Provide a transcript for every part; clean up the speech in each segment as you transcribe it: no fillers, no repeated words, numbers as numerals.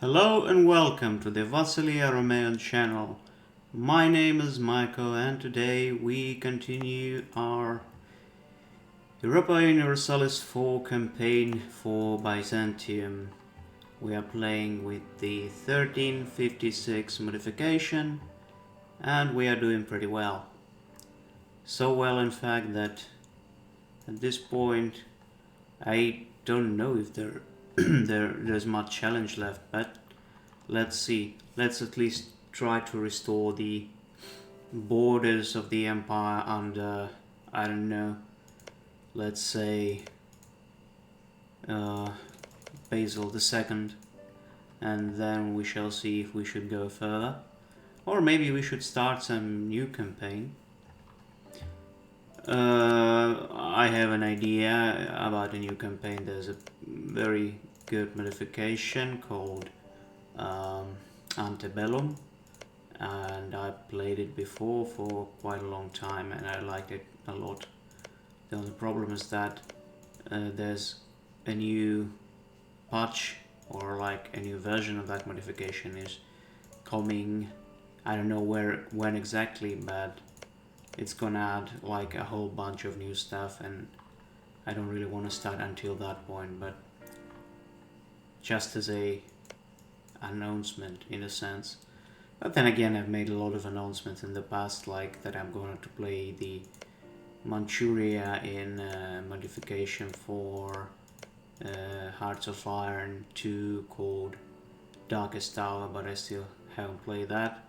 Hello and welcome to the Vasilia Romean channel. My name is Michael and today we continue our Europa Universalis 4 campaign for Byzantium. We are playing with the 1356 modification and we are doing pretty well. So well in fact that at this point I don't know if there's much challenge left, but let's see. Let's at least try to restore the borders of the empire under, I don't know, let's say Basil II, and then we shall see if we should go further, or maybe we should start some new campaign. I have an idea about a new campaign. There's a very good modification called Antebellum, and I played it before for quite a long time and I liked it a lot. The only problem is that there's a new patch or like a new version of that modification is coming. I don't know when exactly, but it's gonna add like a whole bunch of new stuff and I don't really want to start until that point, but just as a announcement in a sense. But then again, I've made a lot of announcements in the past, like that I'm going to play the Manchuria in modification for Hearts of Iron 2 called Darkest Tower, but I still haven't played that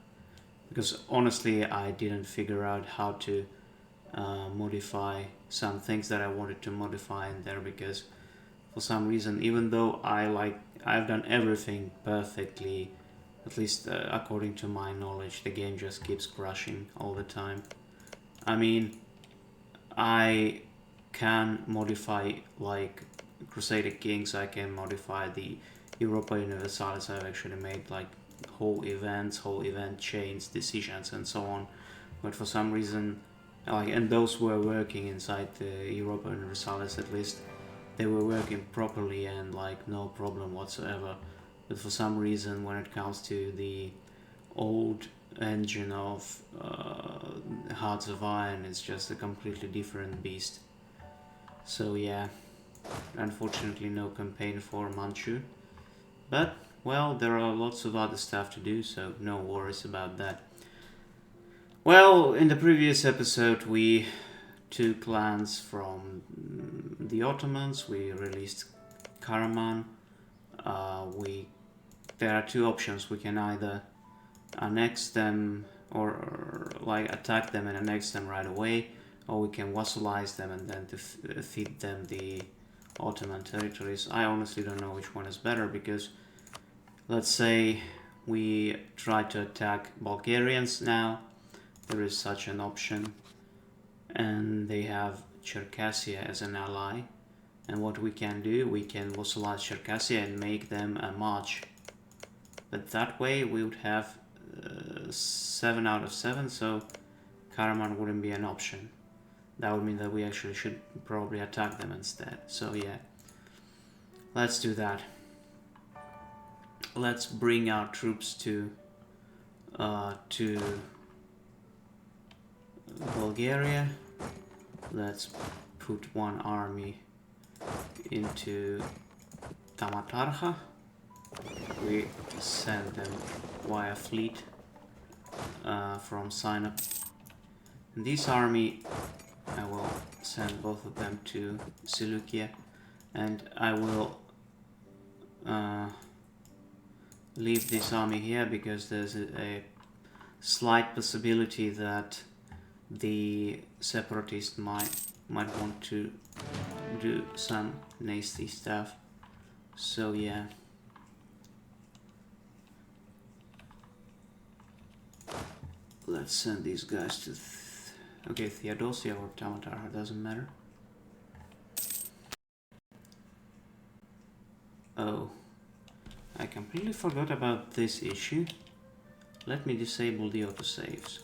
because honestly I didn't figure out how to modify some things that I wanted to modify in there, because for some reason, even though I've done everything perfectly, at least according to my knowledge, the game just keeps crashing all the time. I mean, I can modify like Crusader Kings, I can modify the Europa Universalis. I've actually made like whole event chains, decisions and so on, but for some reason, and those were working inside the Europa Universalis, at least they were working properly and like no problem whatsoever. But for some reason, when it comes to the old engine of Hearts of Iron, it's just a completely different beast. So yeah, unfortunately no campaign for Manchu, but well, there are lots of other stuff to do, so no worries about that. Well, in the previous episode we took lands from the Ottomans, we released Karaman. There are two options. We can either annex them or like attack them and annex them right away, or we can vassalize them and then to feed them the Ottoman territories. I honestly don't know which one is better, because let's say we try to attack Bulgarians now, there is such an option, and they have Circassia as an ally, and what we can do, we can vassalize Circassia and make them a march, but that way we would have 7 out of 7, so Karaman wouldn't be an option. That would mean that we actually should probably attack them instead. So yeah, let's do that. Let's bring our troops to Bulgaria. Let's put one army into Tamatarha. We send them via fleet from Sinop. And this army, I will send both of them to Seleucia, and I will leave this army here because there's a slight possibility that the separatists might want to do some nasty stuff. So yeah, let's send these guys to Theodosia or Tamatarha, doesn't matter. Oh, I completely forgot about this issue. Let me disable the autosaves.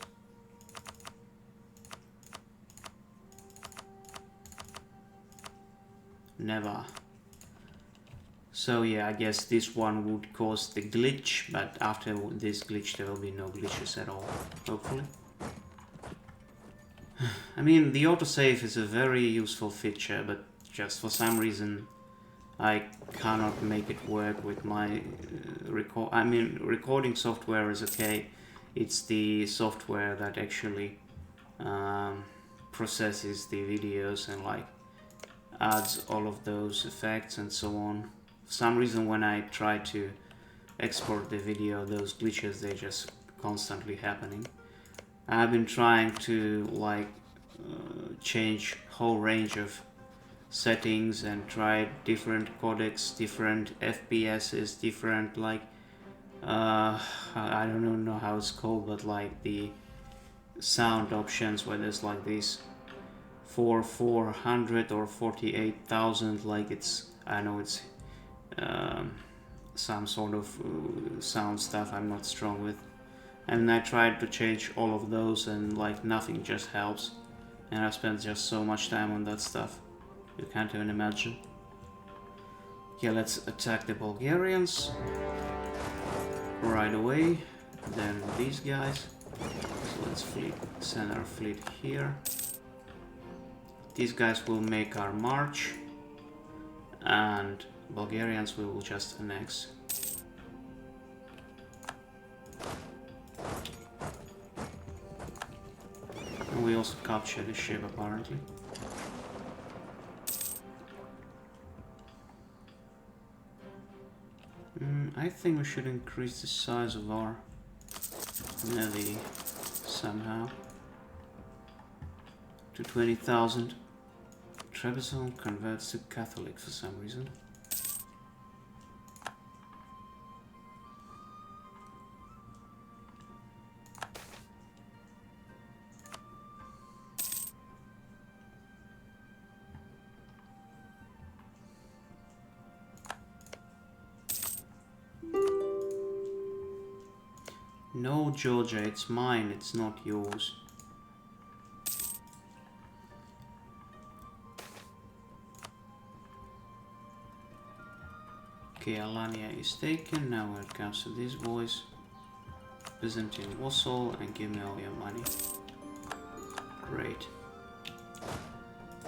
Never. So yeah, I guess this one would cause the glitch, but after this glitch there will be no glitches at all, hopefully. I mean, the autosave is a very useful feature, but just for some reason I cannot make it work with my recording software is okay. It's the software that actually processes the videos and like adds all of those effects and so on. For some reason when I try to export the video, those glitches, they just constantly happening. I've been trying to like change whole range of settings and try different codecs, different FPSs, different like I don't know how it's called, but like the sound options where there's like these 400 or 48,000, like it's, I know it's some sort of sound stuff I'm not strong with, and I tried to change all of those and like nothing just helps, and I've spent just so much time on that stuff you can't even imagine. Okay, let's attack the Bulgarians right away, then these guys. So let's send our fleet here. These guys will make our march, and Bulgarians we will just annex. And we also capture the ship apparently. I think we should increase the size of our navy somehow to 20,000. Trebizond converts to Catholic for some reason. No, Georgia, it's mine, it's not yours. Okay, Alania is taken. Now when it comes to these boys, Byzantium vassal, and give me all your money. Great.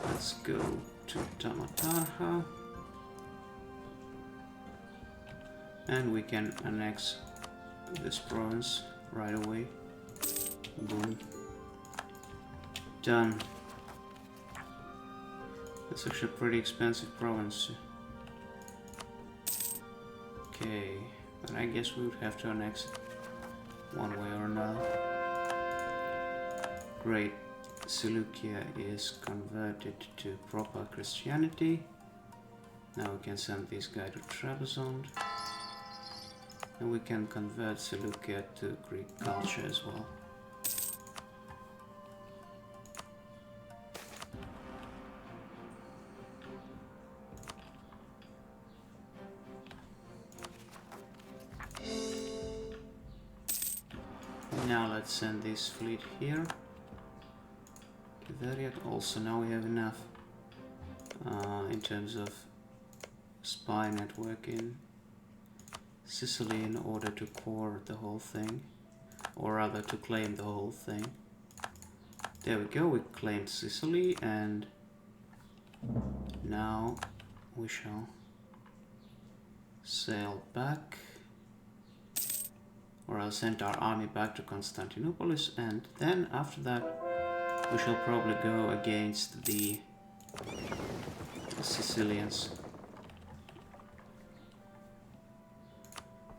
Let's go to Tamatarha. And we can annex this province right away. Boom. Done. That's actually a pretty expensive province. Okay, but I guess we would have to annex it one way or another. Great. Seleucia is converted to proper Christianity. Now we can send this guy to Trebizond. And we can convert Seleucia to Greek culture as well. Now let's send this fleet here. There also now we have enough in terms of spy network in Sicily in order to core the whole thing, or rather to claim the whole thing. There we go, we claimed Sicily, and now we shall sail back, or I'll send our army back to Constantinople, and then after that we shall probably go against the Sicilians.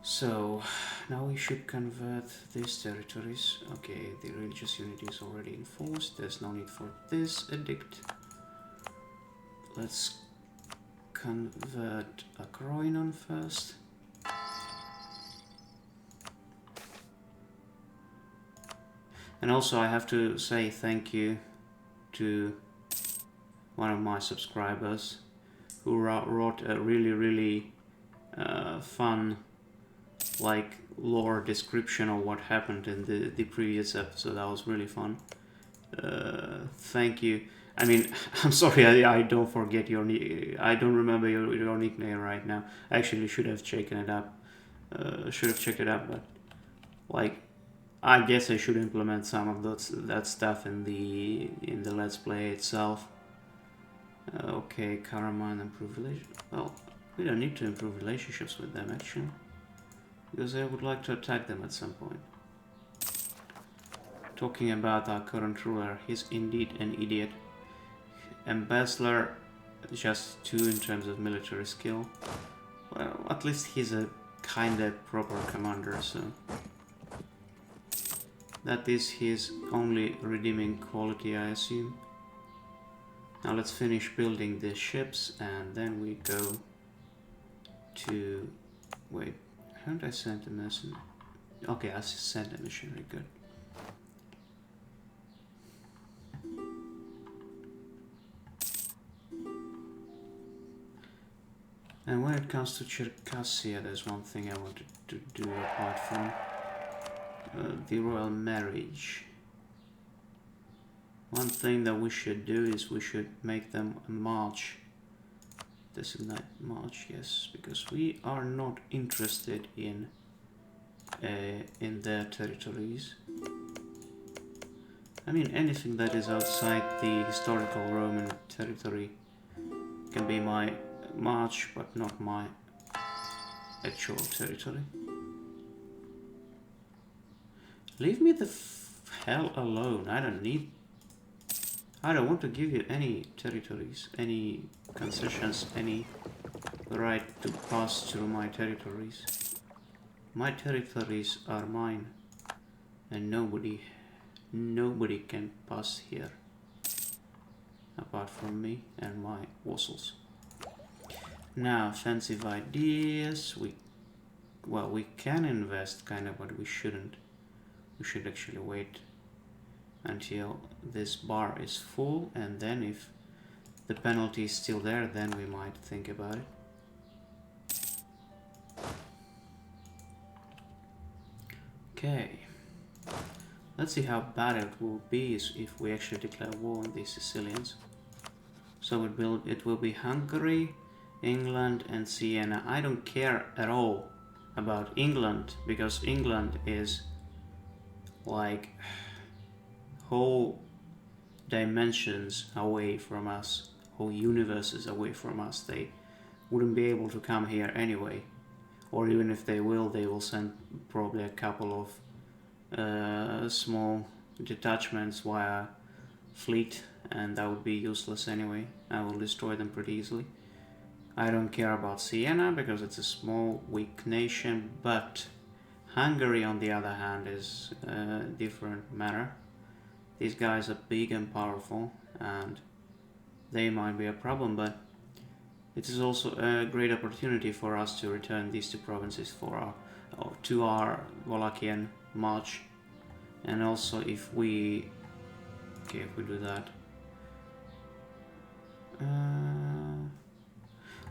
So now we should convert these territories. Okay, the religious unity is already enforced. There's no need for this edict. Let's convert Akroinon first. And also I have to say thank you to one of my subscribers who wrote a really fun like lore description of what happened in the previous episode. That was really fun. Thank you. I mean, I'm sorry, I don't forget your I don't remember your nickname right now. I actually should have checked it up. Should have checked it up, but like, I guess I should implement some of that stuff in the Let's Play itself. Okay, Karaman, improve relations. Well, we don't need to improve relationships with them actually, because I would like to attack them at some point. Talking about our current ruler, he's indeed an idiot. Embezzler, just 2 in terms of military skill. Well, at least he's a kinda proper commander, so that is his only redeeming quality, I assume. Now let's finish building the ships and then we go to... Wait, haven't I sent a mission? Okay, I sent a missionary, good. And when it comes to Circassia, there's one thing I wanted to do apart from the royal marriage. One thing that we should do is we should make them a march. Designate march, yes, because we are not interested in their territories. I mean, anything that is outside the historical Roman territory can be my march, but not my actual territory. Leave me the hell alone. I don't want to give you any territories, any concessions, any right to pass through my territories. My territories are mine, and nobody can pass here apart from me and my vassals. Now, offensive ideas. We can invest kind of, but we shouldn't. We should actually wait until this bar is full, and then if the penalty is still there, then we might think about it. Okay, let's see how bad it will be if we actually declare war on these Sicilians. So it will be Hungary, England and Siena. I don't care at all about England, because England is like whole dimensions away from us, whole universes away from us. They wouldn't be able to come here anyway, or even if they will send probably a couple of small detachments via fleet, and that would be useless anyway. I will destroy them pretty easily. I don't care about Siena because it's a small weak nation, but Hungary on the other hand is a different matter. These guys are big and powerful, and they might be a problem, but it is also a great opportunity for us to return these 2 provinces to our Wallachian march. And also if we do that,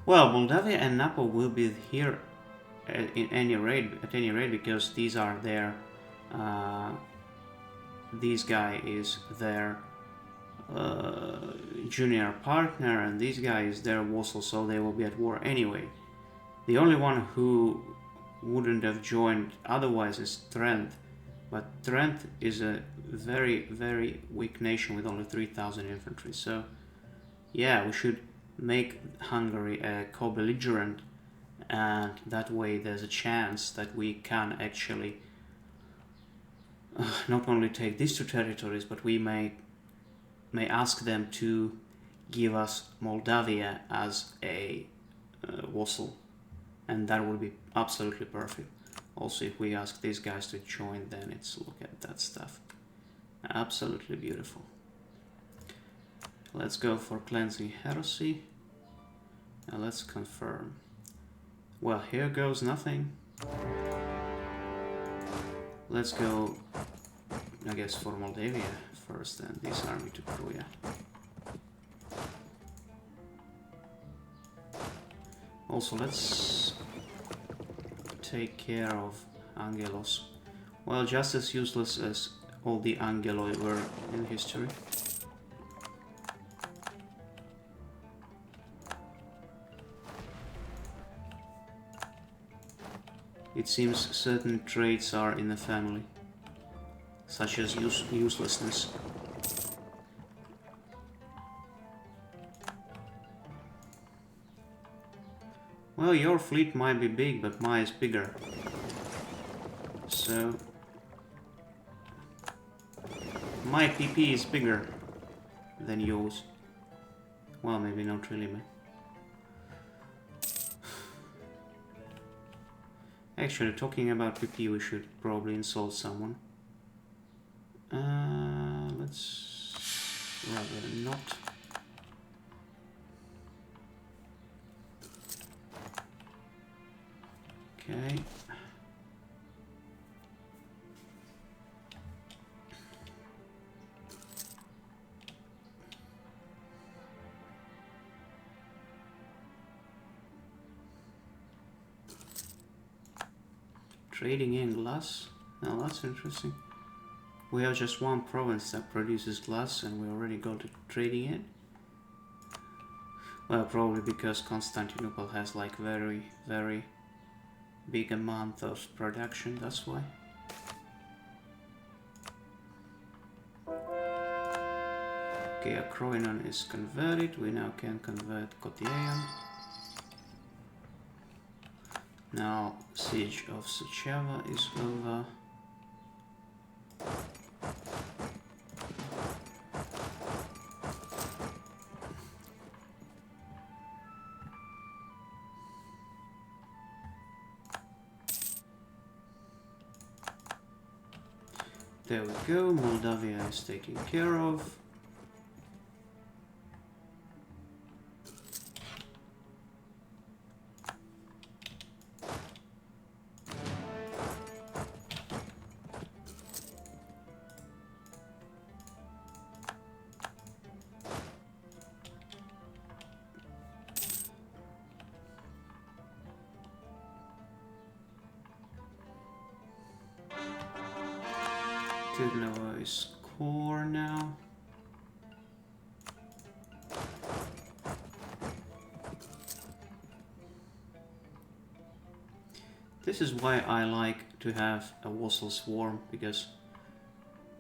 well, Moldavia and Napo will be here at any rate, because these are their this guy is their junior partner, and this guy is their vassal, so they will be at war anyway. The only one who wouldn't have joined otherwise is Trent, but Trent is a very, very weak nation with only 3,000 infantry, so yeah, we should make Hungary a co-belligerent, and that way there's a chance that we can actually not only take these 2 territories, but we may ask them to give us Moldavia as a vassal, and that would be absolutely perfect. Also, if we ask these guys to join, then it's, look at that stuff, absolutely beautiful. Let's go for cleansing heresy. Now let's confirm. Well, here goes nothing. Let's go, I guess, for Moldavia first, and this army to Croatia. Also, let's take care of Angelos. Well, just as useless as all the Angeloi were in history. It seems certain traits are in the family, such as uselessness. Well, your fleet might be big, but mine is bigger. So my PP is bigger than yours. Well, maybe not really, man. Actually, talking about PP, we should probably insult someone. Let's rather not. Okay. Trading in glass. Now that's interesting. We have just one province that produces glass and we already got to trading it. Well, probably because Constantinople has like very big amount of production, that's why. Okay, Akroinon is converted. We now can convert Kotyaion. Now, Siege of Suceava is over. There we go, Moldavia is taken care of. Tudnovo is core now. This is why I like to have a vassal swarm, because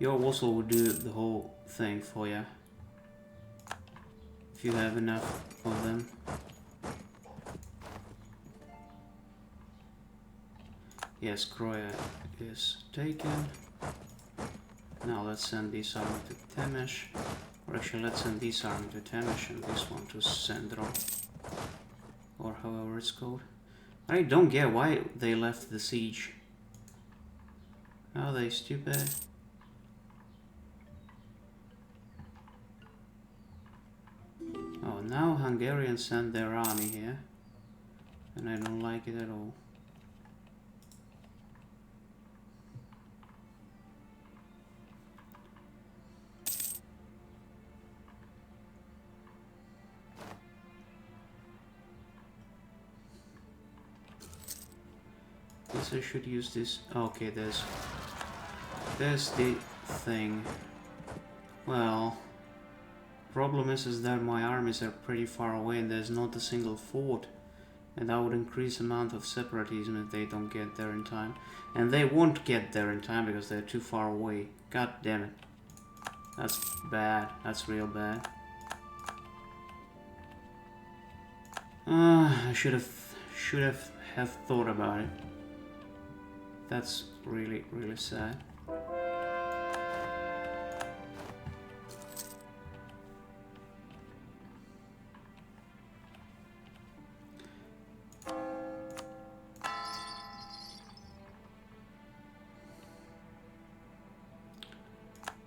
your vassal will do the whole thing for you if you have enough of them. Yes, Croya is taken. Now let's send this army to Temesh, or actually let's send this army to Temesh and this one to Sendro, or however it's called. I don't get why they left the siege. Are they stupid? Oh, now Hungarians send their army here, and I don't like it at all. Guess I should use this. Okay, there's the thing. Well, problem is that my armies are pretty far away and there's not a single fort, and that would increase the amount of separatism if they don't get there in time, and they won't get there in time because they're too far away. God damn it, that's bad. That's real bad. I should have thought about it. That's really sad.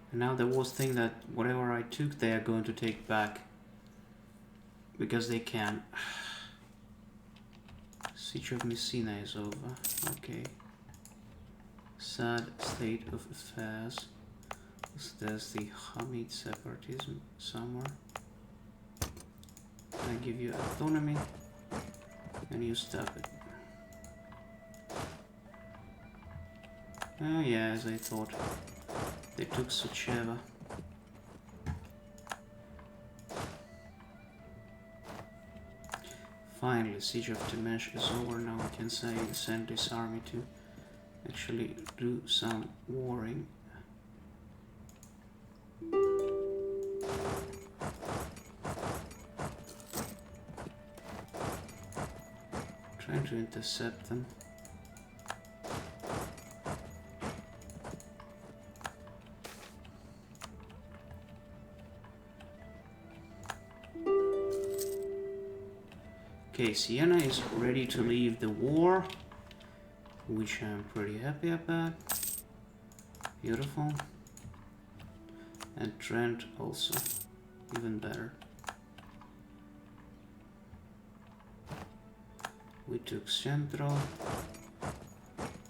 And now the worst thing that whatever I took they are going to take back. Because they can. Siege of Messina is over. Okay. Sad state of affairs. So there's the Hamid separatism somewhere. I give you autonomy and you stop it. Oh yeah, as I thought. They took Suceava. Finally, Siege of Dimesh is over. Now we can say send this army to actually do some warring. Trying to intercept them. Okay, Siena is ready to leave the war, which I'm pretty happy about. Beautiful. And Trent also, even better. We took Central.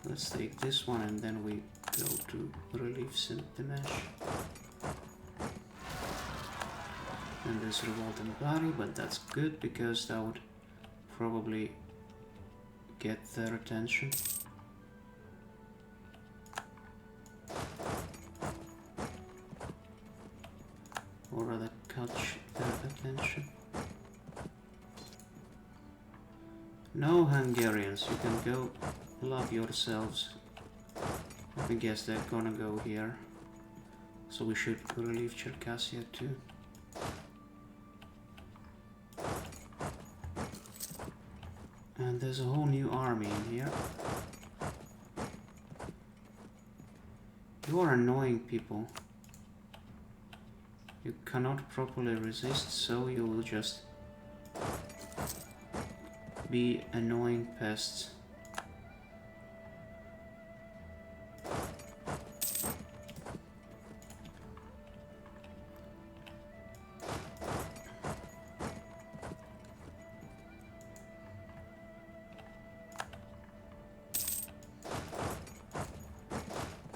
Let's take this one and then we go to relieve Dimesh. And there's Revolt and Bari, but that's good because that would probably get their attention. Or rather catch their attention. No Hungarians, you can go love yourselves. I guess they're gonna go here. So we should relieve Cherkassia too. And there's a whole new army in here. You are annoying people. You cannot properly resist, so you will just be annoying pests.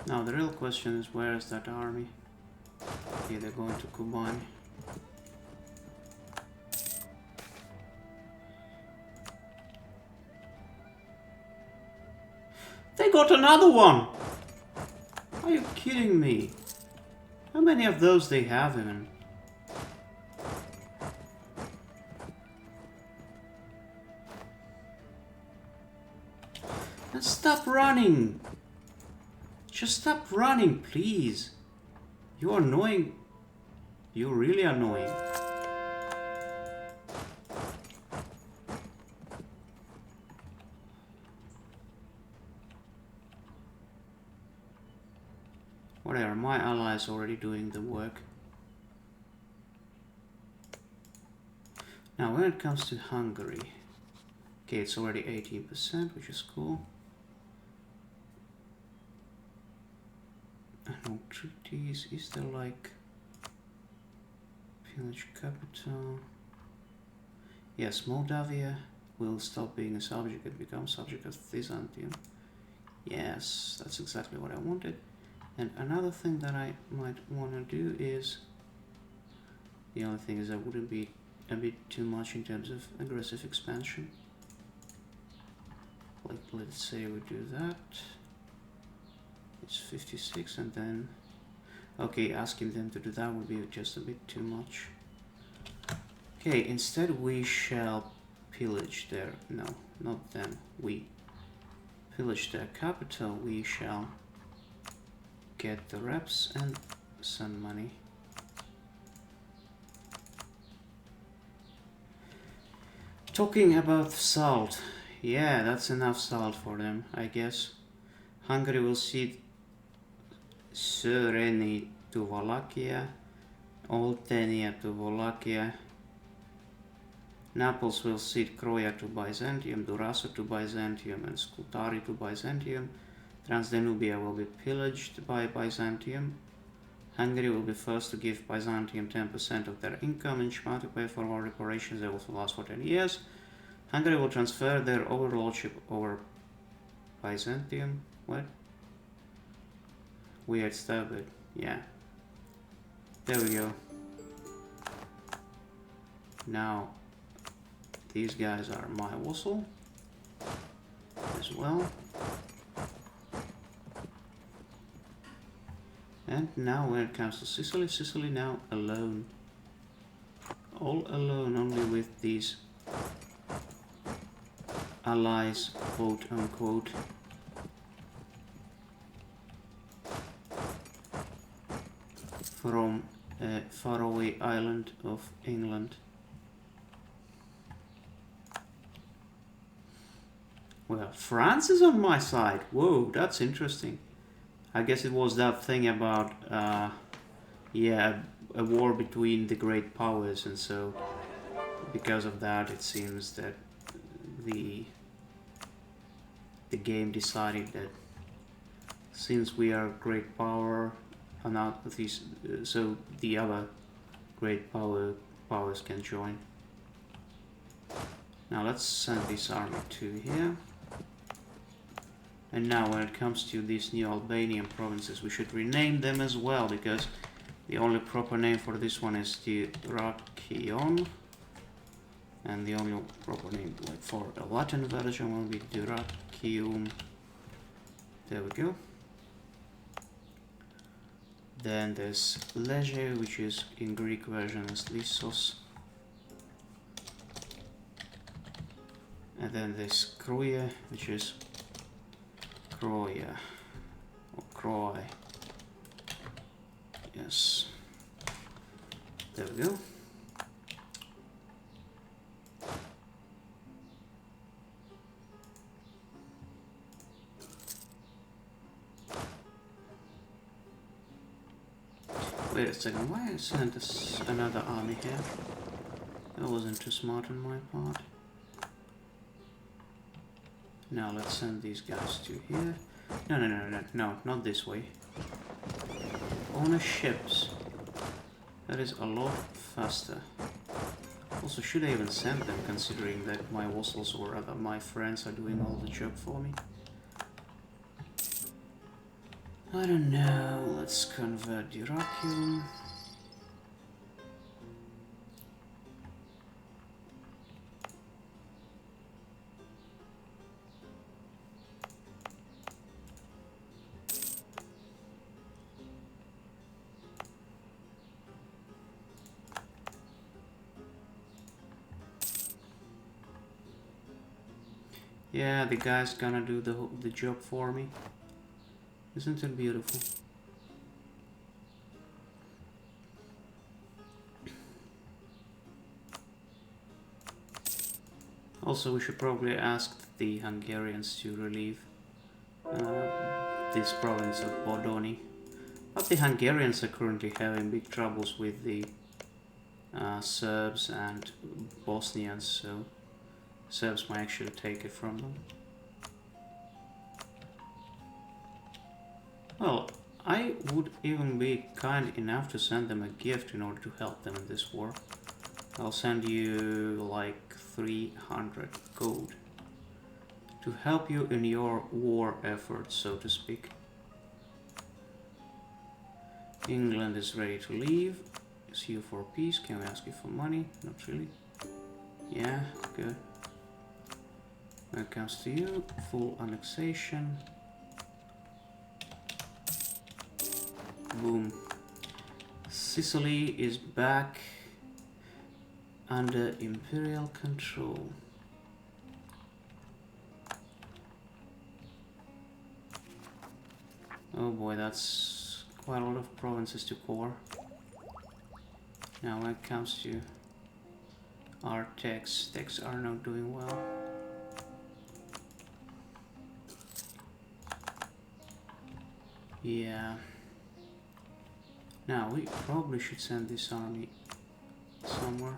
Now the real question is, where is that army? Okay, they're going to Kuban. They got another one! Are you kidding me? How many of those they have even? And stop running! Just stop running, please. You're annoying. You're really annoying. Whatever, my ally is already doing the work. Now, when it comes to Hungary, okay, it's already 18%, which is cool. No treaties. Is there like village capital? Yes, Moldavia will stop being a subject and become subject of Byzantium. Yes, that's exactly what I wanted. And another thing that I might want to do is, the only thing is that wouldn't be a bit too much in terms of aggressive expansion. Like, let's say we do that. It's 56, and then okay, asking them to do that would be just a bit too much. Okay, instead we shall pillage their, no, not them, we pillage their capital. We shall get the reps and some money. Talking about salt, yeah, that's enough salt for them, I guess. Hungary will cede Szöreni to Wallachia, Oltenia to Wallachia. Naples will cede Croia to Byzantium, Durazzo to Byzantium, and Scutari to Byzantium. Transdanubia will be pillaged by Byzantium. Hungary will be first to give Byzantium 10% of their income in Shma to pay for war reparations that will last for 10 years. Hungary will transfer their overlordship over Byzantium. What? Weird stuff, but yeah. There we go. Now, these guys are my vassal as well. And now when it comes to Sicily, Sicily now alone. All alone, only with these allies, quote unquote. From a faraway island of England. Well, France is on my side. Whoa, that's interesting. I guess it was that thing about, yeah, a war between the great powers, and so because of that, it seems that the game decided that since we are a great power, not these, so the other great powers can join. Now let's send this army to here. And now when it comes to these new Albanian provinces, we should rename them as well, because the only proper name for this one is Dyrrachion. And the only proper name, like for a Latin version, will be Dyrrachium. There we go. Then there's Leje, which is in Greek version as Lissos. And then there's Kroia, which is Kroia, or Kroi. Yes. There we go. Wait a second, why I sent us another army here? That wasn't too smart on my part. Now let's send these guys to here. No, not this way. On ships. That is a lot faster. Also, should I even send them, considering that my vassals or rather my friends are doing all the job for me? I don't know. Let's convert Dyrrachium. Yeah, the guy's gonna do the job for me. Isn't it beautiful? Also, we should probably ask the Hungarians to relieve this province of Bodoni. But the Hungarians are currently having big troubles with the Serbs and Bosnians, so Serbs might actually take it from them. Well, I would even be kind enough to send them a gift in order to help them in this war. I'll send you like 300 gold to help you in your war efforts, so to speak. England is ready to leave. Is EU4 peace? Can we ask you for money? Not really. Yeah, good. When it comes to you, full annexation. Boom. Sicily is back under imperial control. Oh boy, that's quite a lot of provinces to core. Now when it comes to our techs are not doing well. Yeah. Now we probably should send this army somewhere.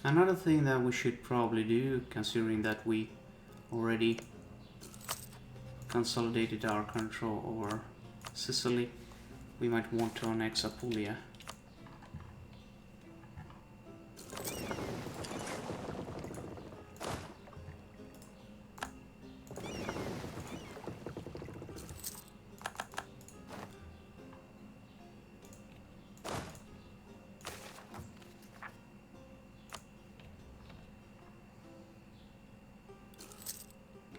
Another thing that we should probably do, considering that we already consolidated our control over Sicily, we might want to annex Apulia.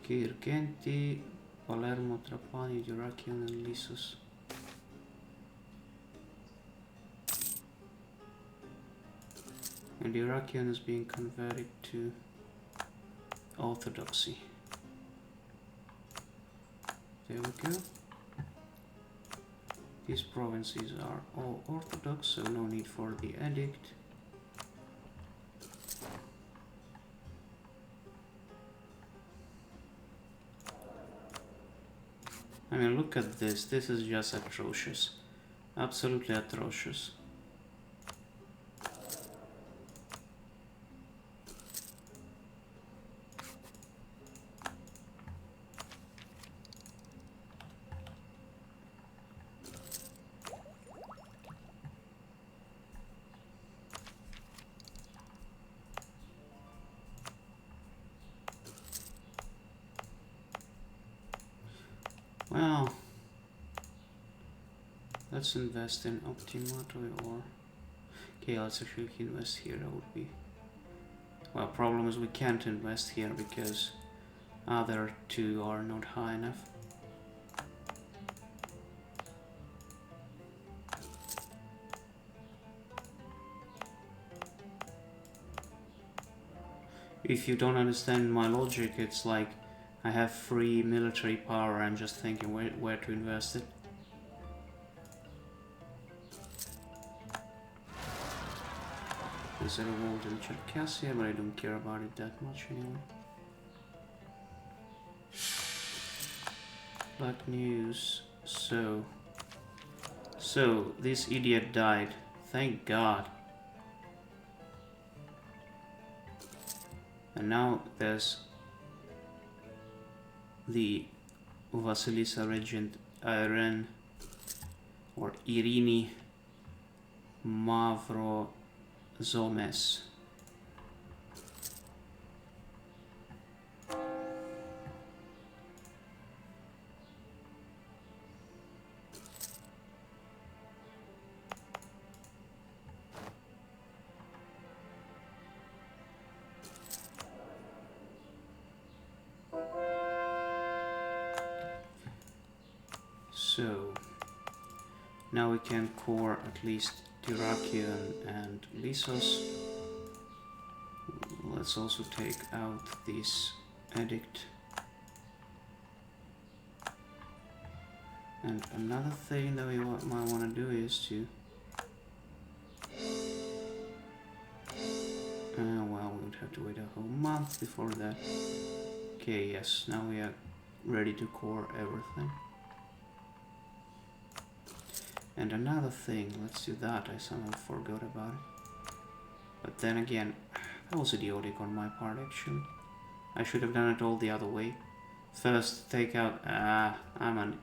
Kirkenti, Palermo, Trapani, Dyrrachium and Lissus. And the Iraqian is being converted to Orthodoxy. There we go. These provinces are all Orthodox, so no need for the edict. I mean, look at this. This is just atrocious. Absolutely atrocious. Well, let's invest in Optimato or... Okay, let's actually invest here. That would be... Well, problem is we can't invest here because other two are not high enough. If you don't understand my logic, it's like I have free military power, I'm just thinking where to invest it. There's a revolt in Cherkassia, but I don't care about it that much anyway. Black news. So this idiot died. Thank God. And now there's the Vasilisa regent Irene or Irini Mavrozomes. So now we can core at least Dyrrachium and Lysos. Let's also take out this edict. And another thing that we might want to do is to... well, we would have to wait a whole month before that. Okay, yes, now we are ready to core everything. And another thing, let's do that, I somehow forgot about it. But then again, that was idiotic on my part actually. I should have done it all the other way. First take out, I'm an...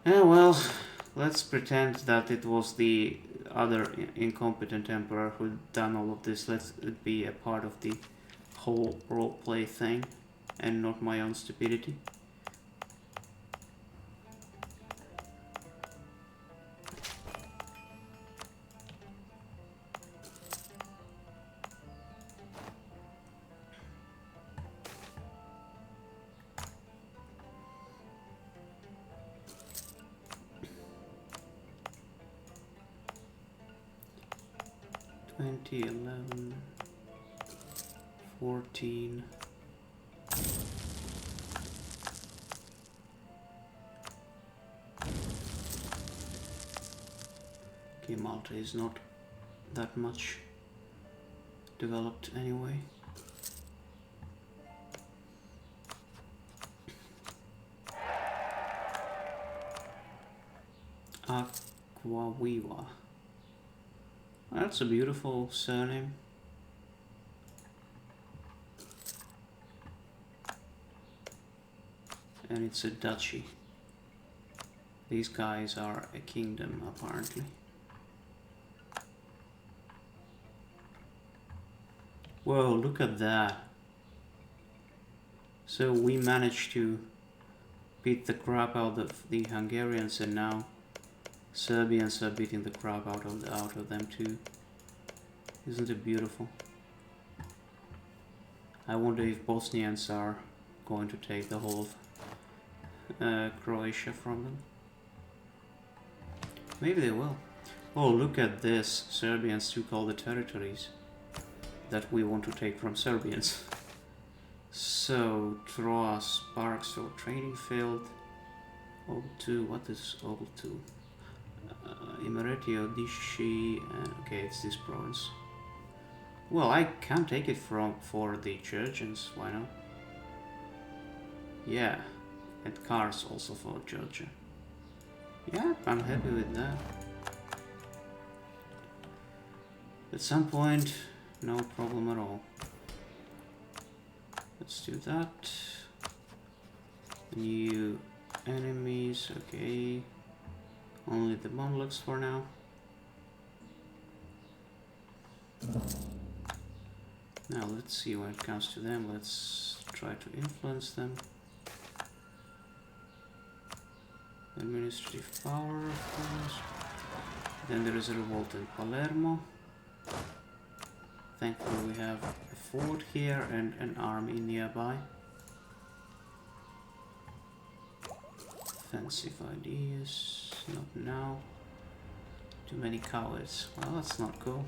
well, let's pretend that it was the other incompetent emperor who done all of this. Let it be a part of the whole roleplay thing and not my own stupidity. 2011 14 Okay, Malta is not that much developed anyway. Aquaviva. That's a beautiful surname. And it's a duchy. These guys are a kingdom, apparently. Whoa, look at that. So we managed to beat the crap out of the Hungarians, and now Serbians are beating the crap out of them too. Isn't it beautiful? I wonder if Bosnians are going to take the whole of Croatia from them. Maybe they will. Oh, look at this. Serbians took all the territories that we want to take from Serbians. So, Troas, Parks or Training Field. O2, what is O2? Imereti, Odishi, okay, it's this province. Well, I can take it for the Georgians, why not? Yeah, and Kars also for Georgia. Yeah, I'm happy with that. At some point, no problem at all. Let's do that. New enemies, okay. Only the Mamluks for now. Now let's see when it comes to them. Let's try to influence them. Administrative power, of course. Then there is a revolt in Palermo. Thankfully we have a fort here and an army nearby. Offensive ideas, not now. Too many cowards. Well, that's not cool.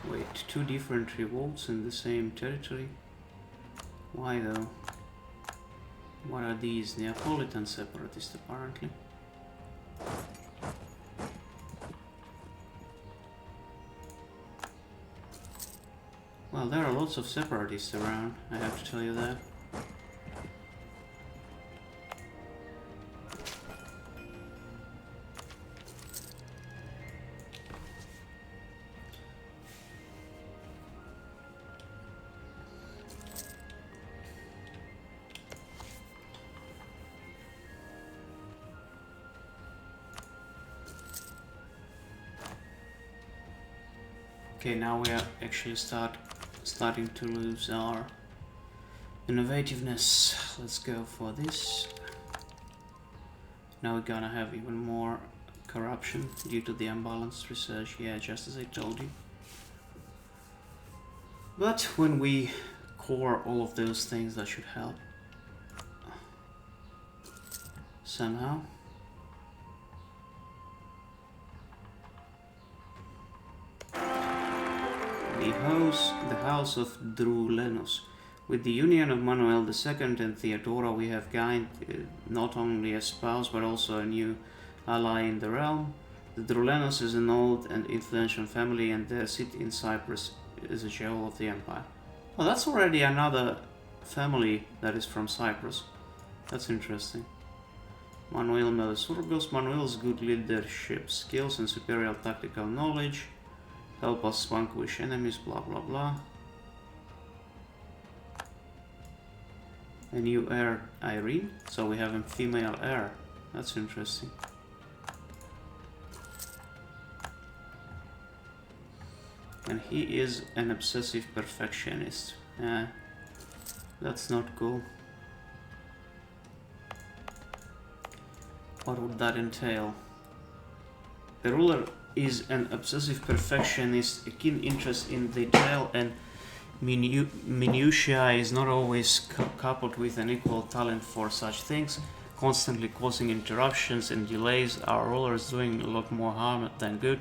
Wait, two different revolts in the same territory? Why though? What are these? Neapolitan separatists apparently. Well, there are lots of separatists around, I have to tell you that. Okay, now we are actually starting to lose our innovativeness. Let's go for this. Now we're gonna have even more corruption due to the unbalanced research. Yeah, just as I told you. But when we core all of those things, that should help somehow. The house of Drulenos. With the union of Manuel II and Theodora, we have gained not only a spouse but also a new ally in the realm. The Drulenos is an old and influential family, and their seat in Cyprus is a jewel of the empire. Well, that's already another family that is from Cyprus. That's interesting. Manuel Melesurgos. Manuel's good leadership skills and superior tactical knowledge help us vanquish enemies, blah blah blah. A new heir, Irene. So we have a female heir. That's interesting. And he is an obsessive perfectionist. That's not cool. What would that entail? The ruler is an obsessive perfectionist, a keen interest in detail and minutiae is not always coupled with an equal talent for such things, constantly causing interruptions and delays. Our ruler is doing a lot more harm than good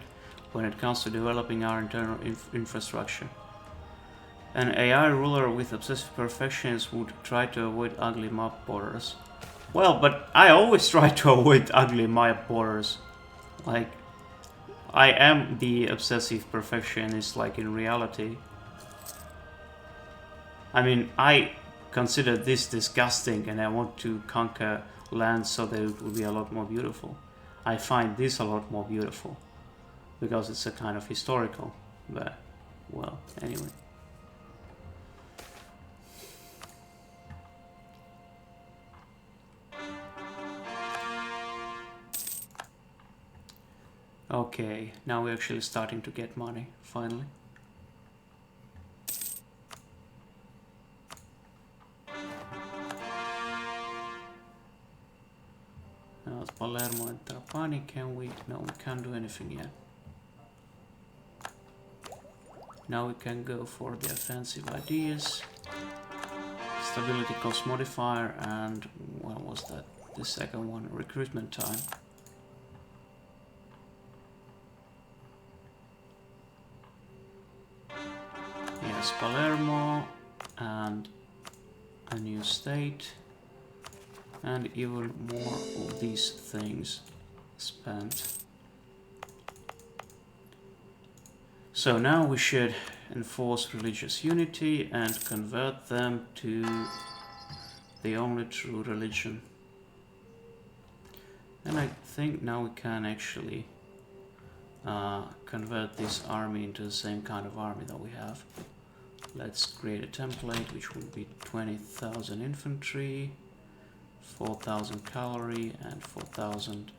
when it comes to developing our internal infrastructure. An AI ruler with obsessive perfectionism would try to avoid ugly map borders. Well, but I always try to avoid ugly map borders. Like, I am the obsessive perfectionist, like in reality. I mean, I consider this disgusting and I want to conquer land so that it will be a lot more beautiful. I find this a lot more beautiful because it's a kind of historical, but, well, anyway. Okay, now we're actually starting to get money, finally. Now it's Palermo and Trapani. Can we? No, we can't do anything yet. Now we can go for the offensive ideas. stability cost modifier, and what was that? The second one, recruitment time. Yes, Palermo, and a new state, and even more of these things spent. So now we should enforce religious unity and convert them to the only true religion. And I think now we can actually convert this army into the same kind of army that we have. Let's create a template which would be 20,000 infantry, 4,000 cavalry, and 4,000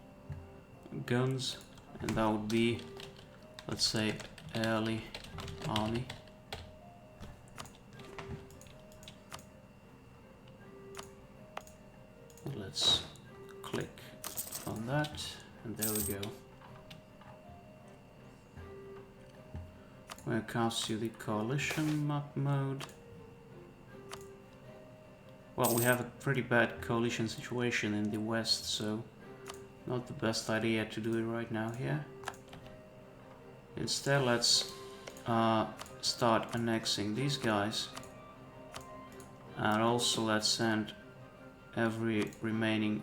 guns, and that would be, let's say, early army. Let's click on that, and there we go. When it comes to the coalition map mode, well, we have a pretty bad coalition situation in the west, so not the best idea to do it right now here. Instead, let's start annexing these guys, and also let's send every remaining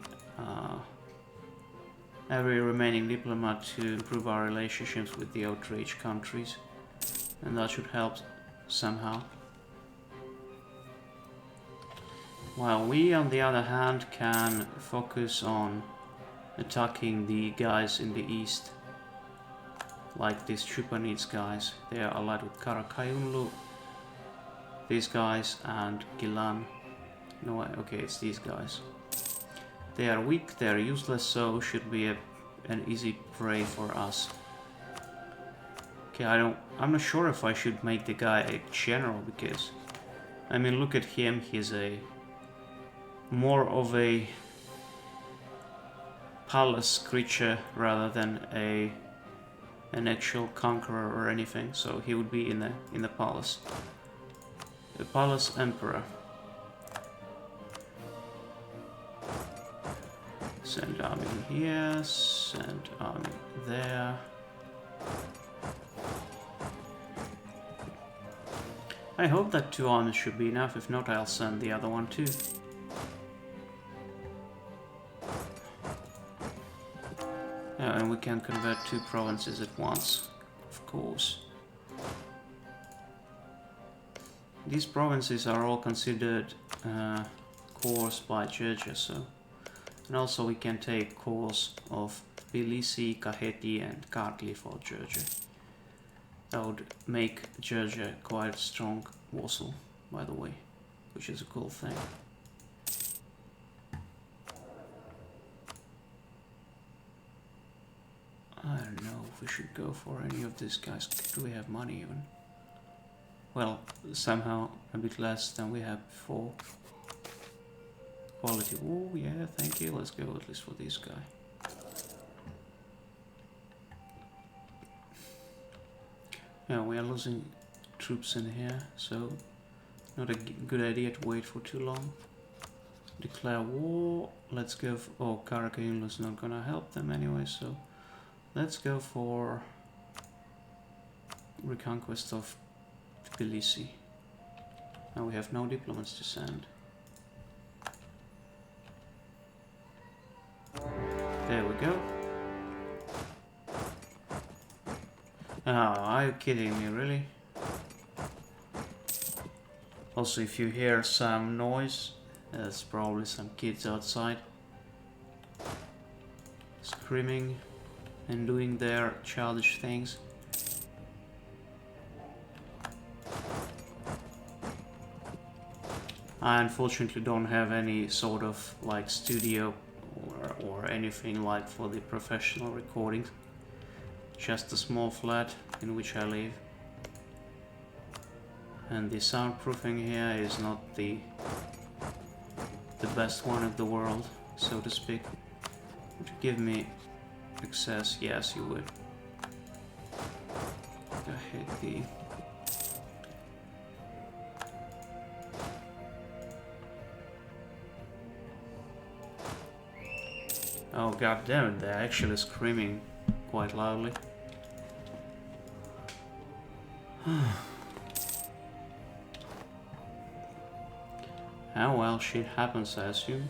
diplomat to improve our relationships with the outraged countries, and that should help somehow. While we, on the other hand, can focus on attacking the guys in the east, like these Chupanits guys. They are allied with Karakayunlu, these guys, and Gilan. No, okay, it's these guys. They are weak, they are useless, so should be an easy prey for us. Okay, I'm not sure if I should make the guy a general, because, I mean, look at him, he's more of a palace creature rather than an actual conqueror or anything, so he would be in the palace. The palace emperor. Send army here, send army there. I hope that 2 armies should be enough, if not I'll send the other one too. Yeah, and we can convert 2 provinces at once, of course. These provinces are all considered cores by Georgia, so... And also we can take cores of Tbilisi, Kakheti and Kartli for Georgia. That would make Georgia quite a strong vassal, by the way, which is a cool thing. I don't know if we should go for any of these guys. Do we have money even? Well, somehow a bit less than we had before. Quality. Oh yeah, thank you. Let's go at least for this guy. Yeah, we are losing troops in here, so not a good idea to wait for too long. Declare war. Let's go for... Oh, Karakayunlu is not gonna help them anyway, so let's go for reconquest of Tbilisi. Now we have no diplomats to send. There we go. Oh, are you kidding me, really? Also, if you hear some noise, there's probably some kids outside screaming and doing their childish things. I unfortunately don't have any sort of like studio or anything like for the professional recordings. Just a small flat in which I live. And the soundproofing here is not the best one in the world, so to speak. Would you give me access? Yes, you would. I hate the... Oh god damn it, they're actually screaming quite loudly. Oh well, shit happens, I assume.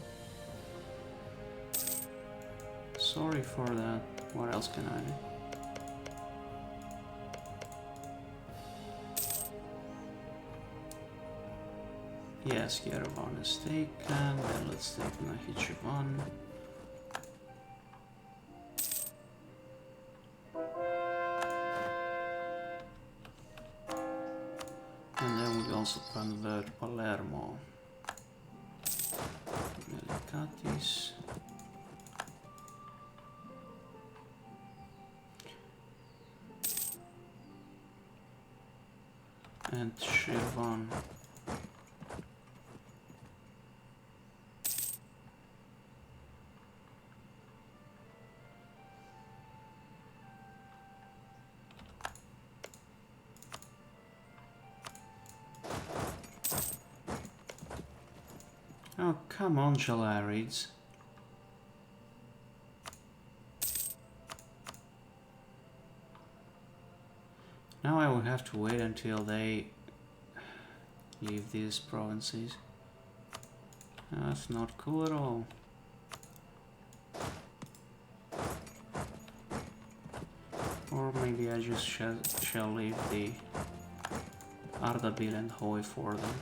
Sorry for that. What else can I do? Yes, Yerevan is taken. Then let's take Nakhichevan. And then we also convert Palermo. Melicatis. And Shirvan. Oh, come on, Jalarids. Now I will have to wait until they leave these provinces. That's not cool at all. Or maybe I just shall leave the Ardabil and Hoi for them.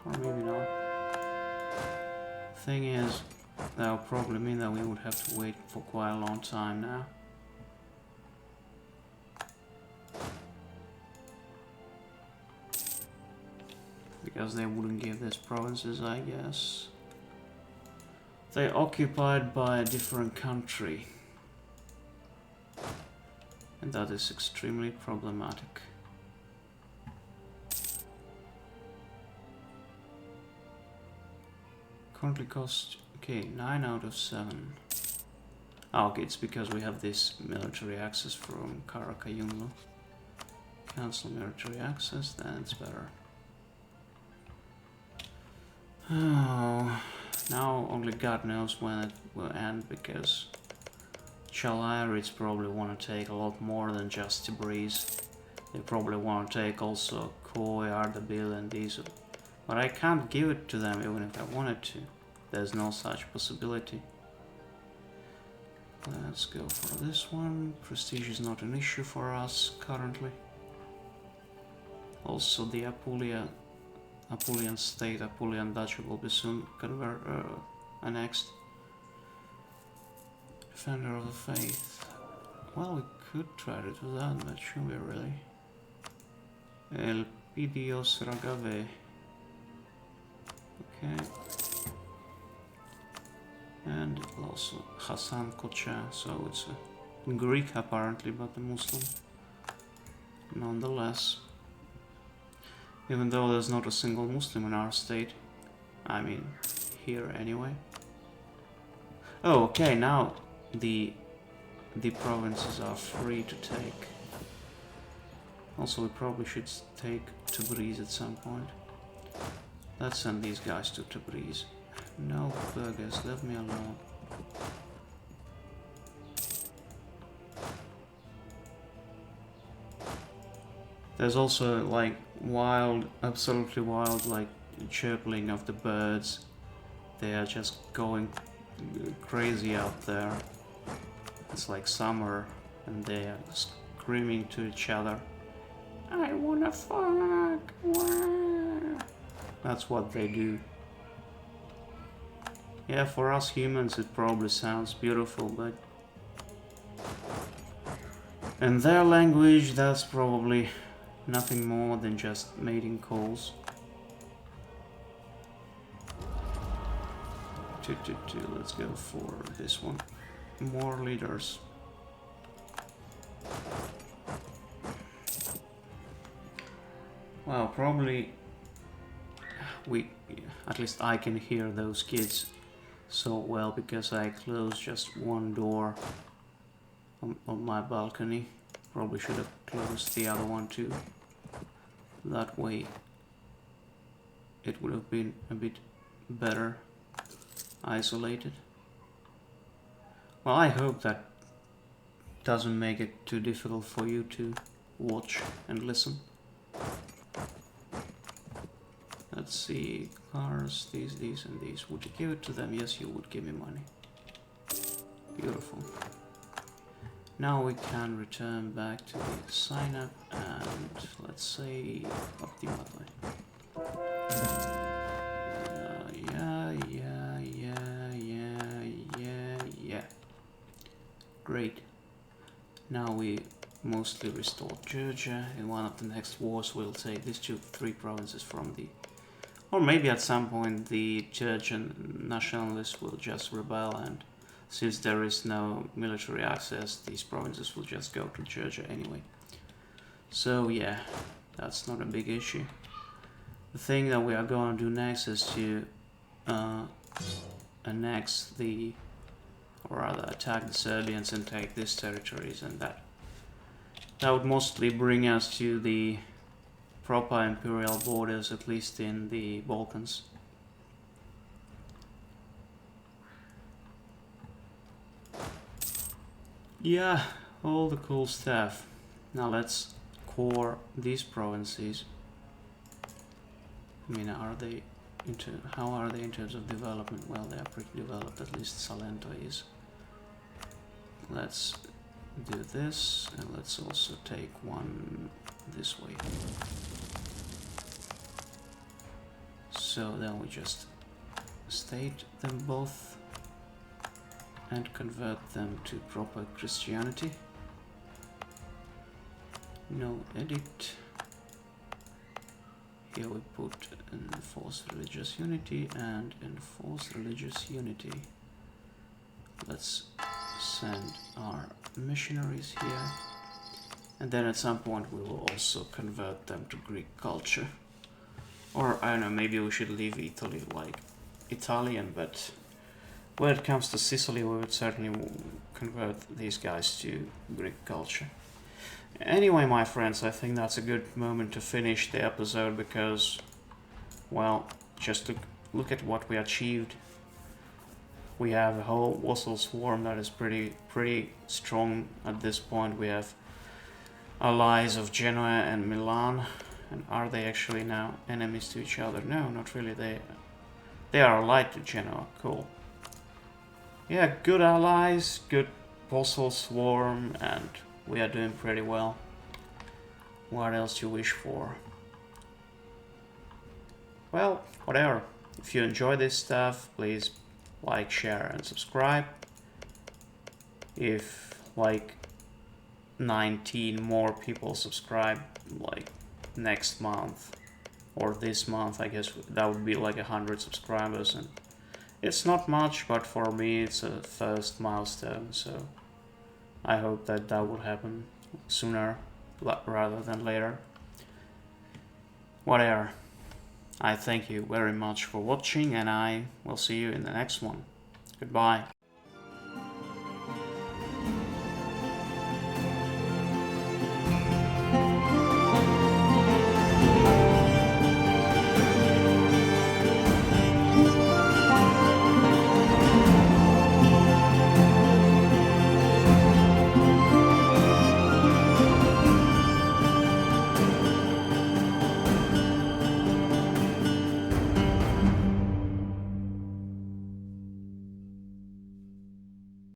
Or maybe not. Thing is, that will probably mean that we would have to wait for quite a long time now. Because they wouldn't give these provinces, I guess. They're occupied by a different country. And that is extremely problematic. Currently cost, okay, 9 out of 7. Oh, okay, it's because we have this military access from Karakayunlu. Cancel military access, then it's better. Oh, now only God knows when it will end, because Chalarids probably want to take a lot more than just Tabriz. They probably want to take also Khoi, Ardabil and these. But I can't give it to them even if I wanted to. There's no such possibility. Let's go for this one. Prestige is not an issue for us currently. Also the Apulian state, Apulian Duchy will be soon annexed. Defender of the Faith. Well, we could try to do that, but should we really? El Pidios Ragave. Okay. And also Hassan Kocha, so it's a Greek apparently, but a Muslim. Nonetheless. Even though there's not a single Muslim in our state. I mean, here anyway. Oh, okay, now the provinces are free to take. Also, we probably should take Tabriz at some point. Let's send these guys to Tabriz. No burgers, leave me alone. There's also like wild, absolutely wild, like chirping of the birds. They are just going crazy out there. It's like summer and they are screaming to each other. I wanna fuck! Wah! That's what they do. Yeah, for us humans it probably sounds beautiful, but in their language that's probably nothing more than just mating calls. Let's go for this one. More leaders. Well, probably at least I can hear those kids so well because I closed just one door on my balcony. Probably should have closed the other one too. that way it would have been a bit better isolated. Well, I hope that doesn't make it too difficult for you to watch and listen. Let's see, cars, these, and these. Would you give it to them? Yes, you would give me money. Beautiful. Now we can return back to the sign up and let's say optimally. Yeah. Great. Now we mostly restored Georgia. In one of the next wars we'll take these 3 provinces from the... Or maybe at some point the Georgian nationalists will just rebel, and since there is no military access, these provinces will just go to Georgia anyway. So yeah, that's not a big issue. The thing that we are going to do next is to annex the... or rather attack the Serbians and take these territories, and that would mostly bring us to the proper imperial borders, at least in the Balkans. Yeah, all the cool stuff. Now let's core these provinces. I mean, how are they in terms of development? Well, they are pretty developed, at least Salento is. Let's do this, and let's also take one this way. So then we just state them both and convert them to proper Christianity. No edit. Here we put enforce religious unity and enforce religious unity. Let's send our missionaries here, and then at some point we will also convert them to Greek culture. Or I don't know, maybe we should leave Italy like Italian, but when it comes to Sicily we would certainly convert these guys to Greek culture. Anyway, my friends, I think that's a good moment to finish the episode because, well, just look at what we achieved. We have a whole vassal swarm that is pretty strong at this point. We have allies of Genoa and Milan. And are they actually now enemies to each other? No, not really. They are allied to Genoa. Cool. Yeah, good allies, good vassal swarm, and we are doing pretty well. What else you wish for? Well, whatever. If you enjoy this stuff, please like, share, and subscribe. If like 19 more people subscribe, like next month or this month, I guess that would be like 100 subscribers, and it's not much, but for me it's a first milestone, so I hope that will happen sooner rather than later. Whatever. I thank you very much for watching, and I will see you in the next one. Goodbye.